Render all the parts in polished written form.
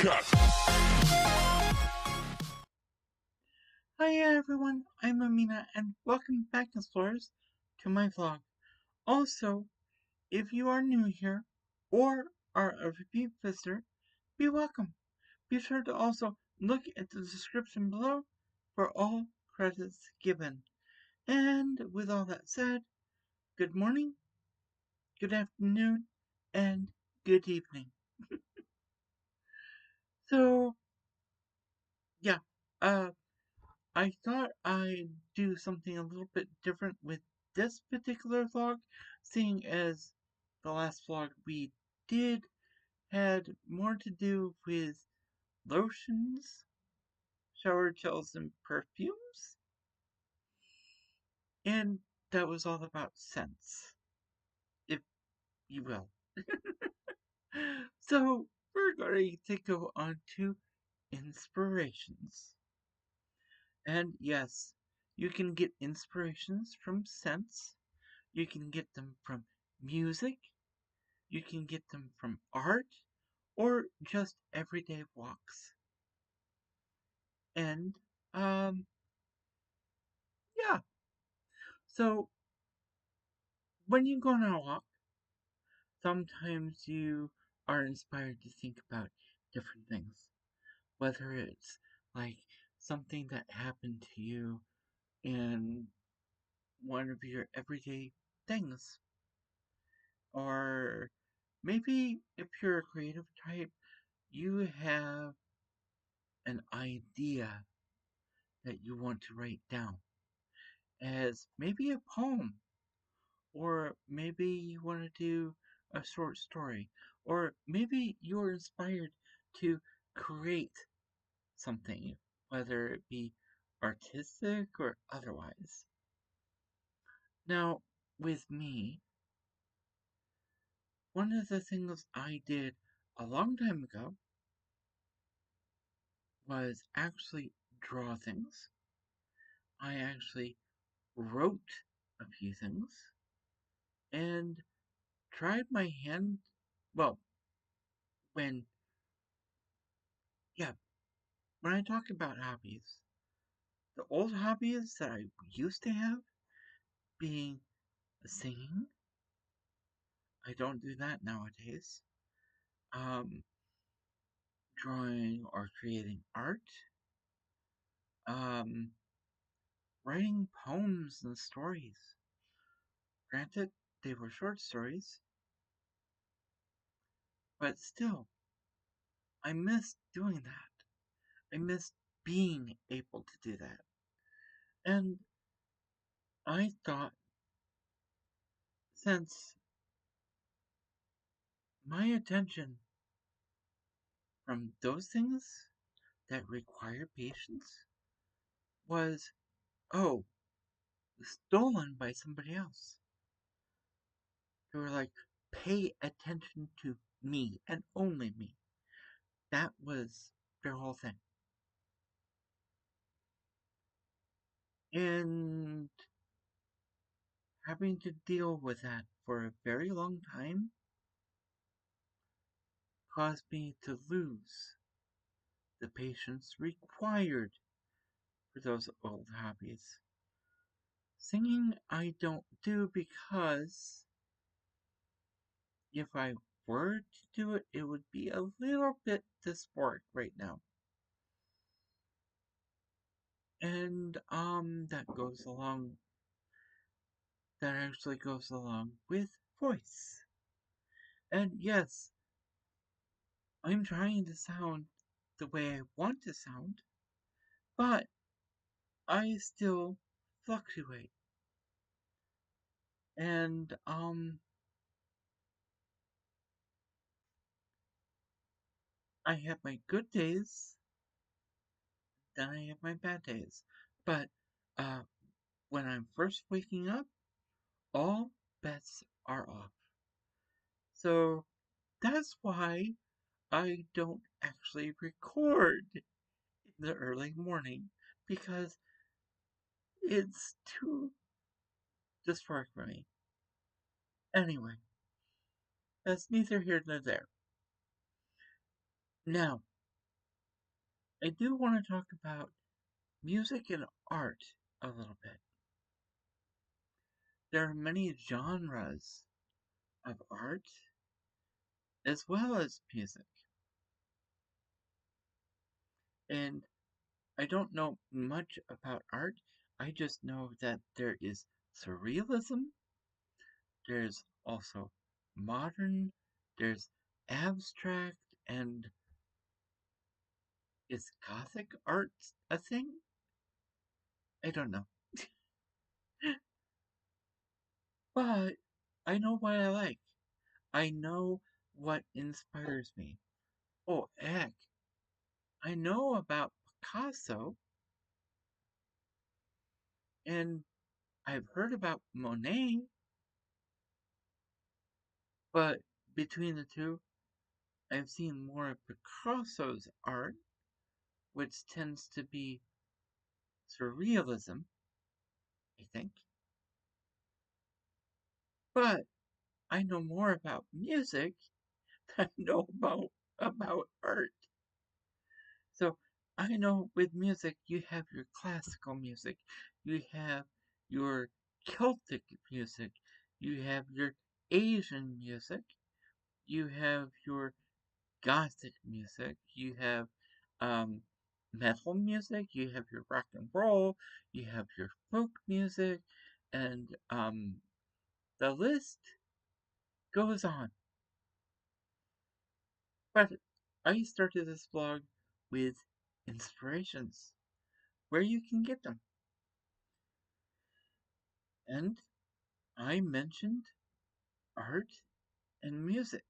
Cut! Hi everyone, I'm Amena and welcome back, explorers, to my vlog. Also, if you are new here or are a repeat visitor, be welcome. Be sure to also look at the description below for all credits given. And with all that said, good morning, good afternoon, and good evening. So, yeah, I thought I'd do something a little bit different with this particular vlog, seeing as the last vlog we did had more to do with lotions, shower gels, and perfumes, and that was all about scents, if you will. So we're going to go on to inspirations. And yes, you can get inspirations from scents. You can get them from music, you can get them from art, or just everyday walks. And, yeah. So, when you go on a walk, sometimes you are inspired to think about different things. Whether it's like something that happened to you in one of your everyday things, or maybe if you're a creative type, you have an idea that you want to write down as maybe a poem, or maybe you want to do a short story, or maybe you're inspired to create something, whether it be artistic or otherwise. Now, with me, one of the things I did a long time ago was actually draw things. I actually wrote a few things and tried my hand. Well, when, yeah, when I talk about hobbies, the old hobbies that I used to have being singing, I don't do that nowadays. Um, Drawing or creating art, um, writing poems and stories. Granted, they were short stories, but still, I miss doing that. I miss being able to do that. And I thought, since my attention from those things that require patience was, oh, stolen by somebody else. They were like, pay attention to me and only me. That was their whole thing. And having to deal with that for a very long time caused me to lose the patience required for those old hobbies. Singing I don't do because if I were to do it, it would be a little bit dysphoric right now. And that actually goes along with voice. And yes, I'm trying to sound the way I want to sound, but I still fluctuate. And I have my good days, then I have my bad days. But uh when I'm first waking up, all bets are off. So that's why I don't actually record in the early morning, because it's too dysphoric for me. Anyway, that's neither here nor there. Now, I do want to talk about music and art a little bit. There are many genres of art as well as music. And I don't know much about art. I just know that there is surrealism, there's also modern, there's abstract, and is Gothic art a thing? I don't know. But I know what I like. I know what inspires me. Oh, heck, I know about Picasso, and I've heard about Monet, but between the two, I've seen more of Picasso's art, which tends to be surrealism, I think. But I know more about music than I know about art. So I know with music, you have your classical music, you have your Celtic music, you have your Asian music, you have your Gothic music, you have um, metal music, you have your rock and roll, you have your folk music, and the list goes on. But I started this blog with inspirations, where you can get them. And I mentioned art and music.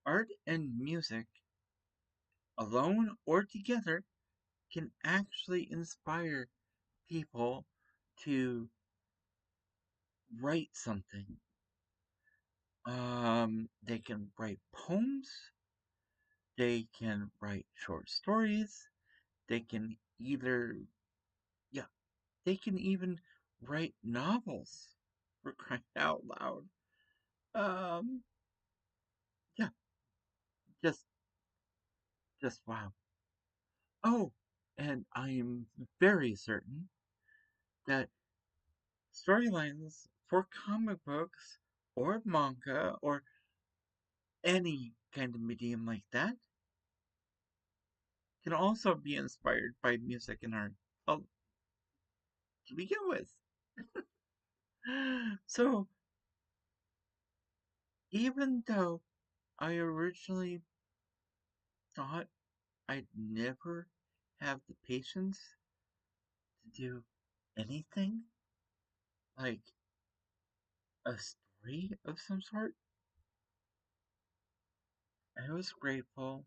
Art and music, alone or together, can actually inspire people to write something. They can write poems, they can write short stories, they can yeah, they can even write novels, for crying out loud. Um, yeah, just, just wow. Oh, and I am very certain that storylines for comic books or manga or any kind of medium like that can also be inspired by music and art. Well, to begin with. So, even though I originally thought I'd never have the patience to do anything like a story of some sort, I was grateful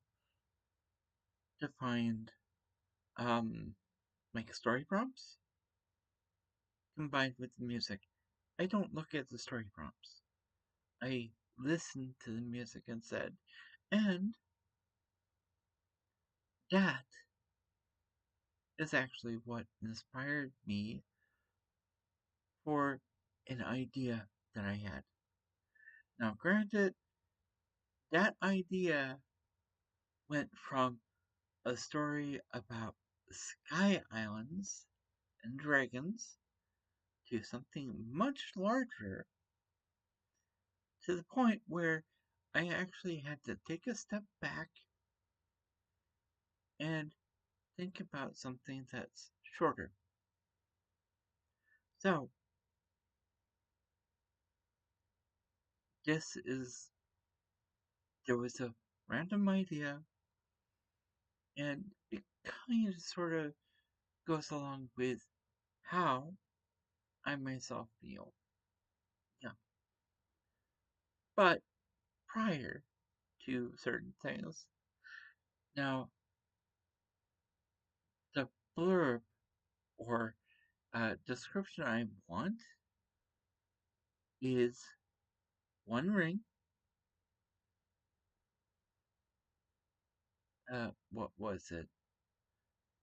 to find like story prompts combined with the music. I don't look at the story prompts. I listened to the music instead. And that is actually what inspired me for an idea that I had. Now, granted, that idea went from a story about sky islands and dragons to something much larger, to the point where I actually had to take a step back and think about something that's shorter. So, this is, there was a random idea, and it kind of sort of goes along with how I myself feel. Yeah. But prior to certain things, now the blurb or description I want is one ring. What was it?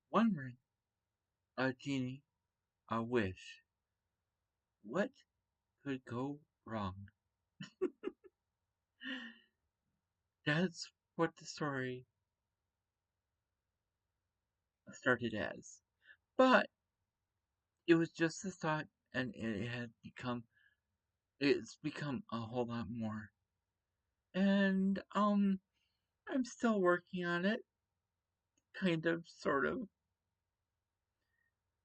One ring, a genie, a wish. What could go wrong? That's what the story started as. But it was just a thought, and it's become a whole lot more. And I'm still working on it, kind of, sort of.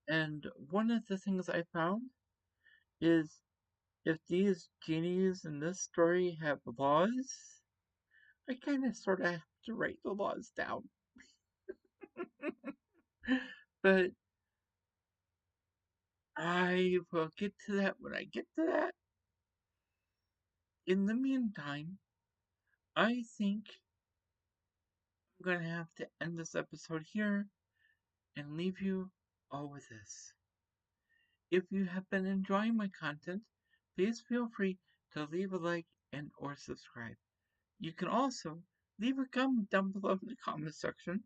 And one of the things I found is if these genies in this story have laws, I kind of sort of have to write the laws down. But I will get to that when I get to that. In the meantime, I think I'm going to have to end this episode here and leave you all with this. If you have been enjoying my content, please feel free to leave a like and or subscribe. You can also leave a comment down below in the comment section.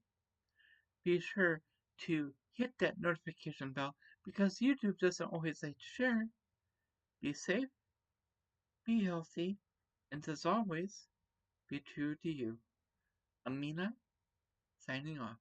Be sure to hit that notification bell because YouTube doesn't always like to share. Be safe, be healthy, and as always, be true to you. Amena, signing off.